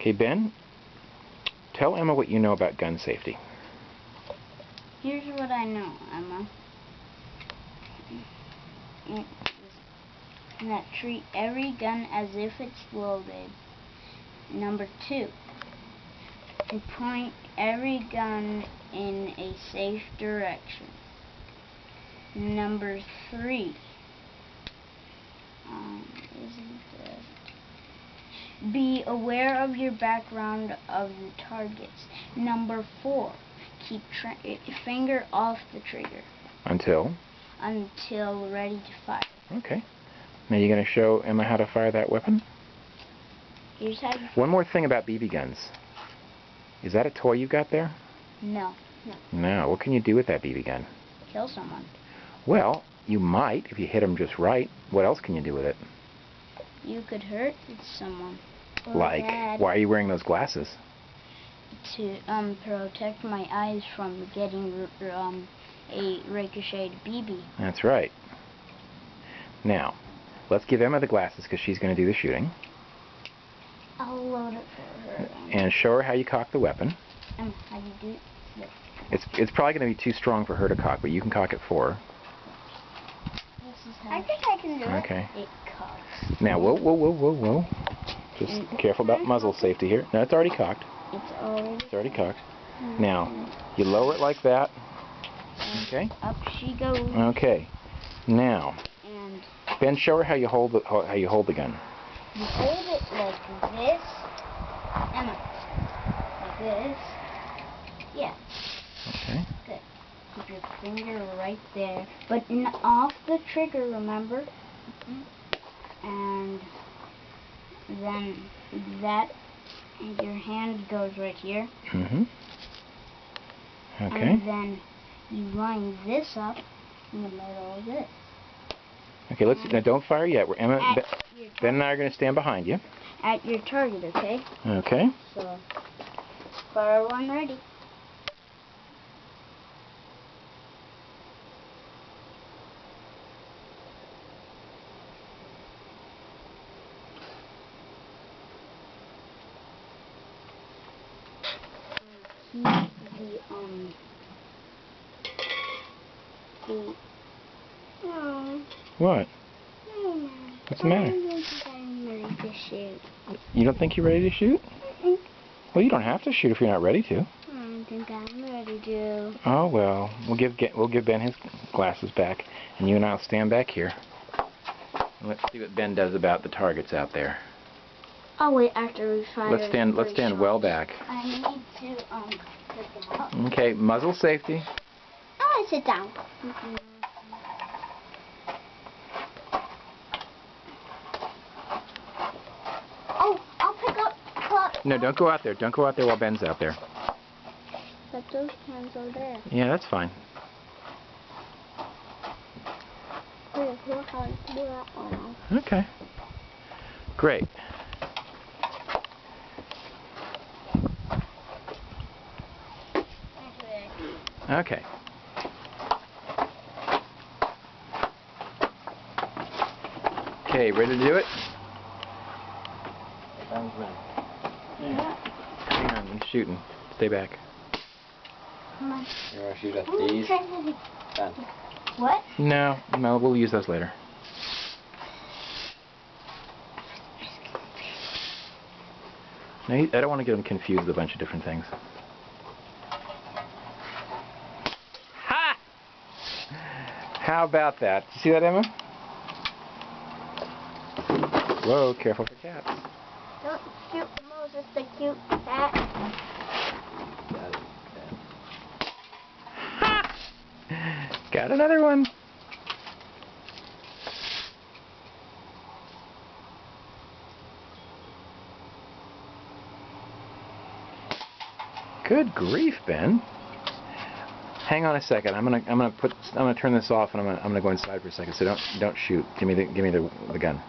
Okay, Ben, tell Emma what you know about gun safety. Here's what I know, Emma. That treat every gun as if it's loaded. Number 2, to point every gun in a safe direction. Number 3, be aware of your background of the targets. Number 4, keep finger off the trigger. Until Ready to fire. Okay. Now you're going to show Emma how to fire that weapon? Here's how you fire. One more thing about BB guns. Is that a toy you've got there? No. No. What can you do with that BB gun? Kill someone. Well, you might if you hit them just right. What else can you do with it? You could hurt someone. Like, Dad. why are you wearing those glasses? To protect my eyes from getting a ricocheted BB. That's right. Now, let's give Emma the glasses because she's going to do the shooting. I'll load it for her. And show her how you cock the weapon. How do you do it? It's probably going to be too strong for her to cock, but you can cock it for her. This is how I think I can do it. Okay. It cocks. Now, whoa. Just careful about muzzle safety here. No, it's already cocked. It's already cocked. Now, you lower it like that. Okay. Up she goes. Okay. Now, And Ben, show her how you hold the gun. you hold it like this, Emma. Like this. Yeah. Okay. Good. Keep your finger right there, but off the trigger. Remember. And then your hand goes right here. Okay. And then you line this up in the middle of this. Okay, now don't fire yet. Ben and I are going to stand behind you. At your target, okay? Okay. So, fire one ready. What? What's the matter? I don't think I'm ready to shoot. You don't think you're ready to shoot? Well, you don't have to shoot if you're not ready to. I don't think I'm ready to. Oh well, we'll give Ben his glasses back, and you and I'll stand back here. And let's see what Ben does about the targets out there. I'll wait after we fire. Let's stand well back. I need to pick them up. Okay, muzzle safety. I want to sit down. Oh, I'll pick up. No, don't go out there. Don't go out there while Ben's out there. But those cans are there. Yeah, that's fine. Okay. Great. Okay. Okay, ready to do it? Yeah. Hang on, I'm shooting. Stay back. Come on. You want to shoot at these? Ben. What? No, we'll use those later. No, I don't want to get them confused with a bunch of different things. Ha! How about that? Did you see that, Emma? Whoa, careful for cats. Don't shoot Moses, the cute cat. Ha! Got another one. Good grief, Ben. Hang on a second. I'm gonna turn this off and I'm gonna go inside for a second. So don't shoot. Give me the gun.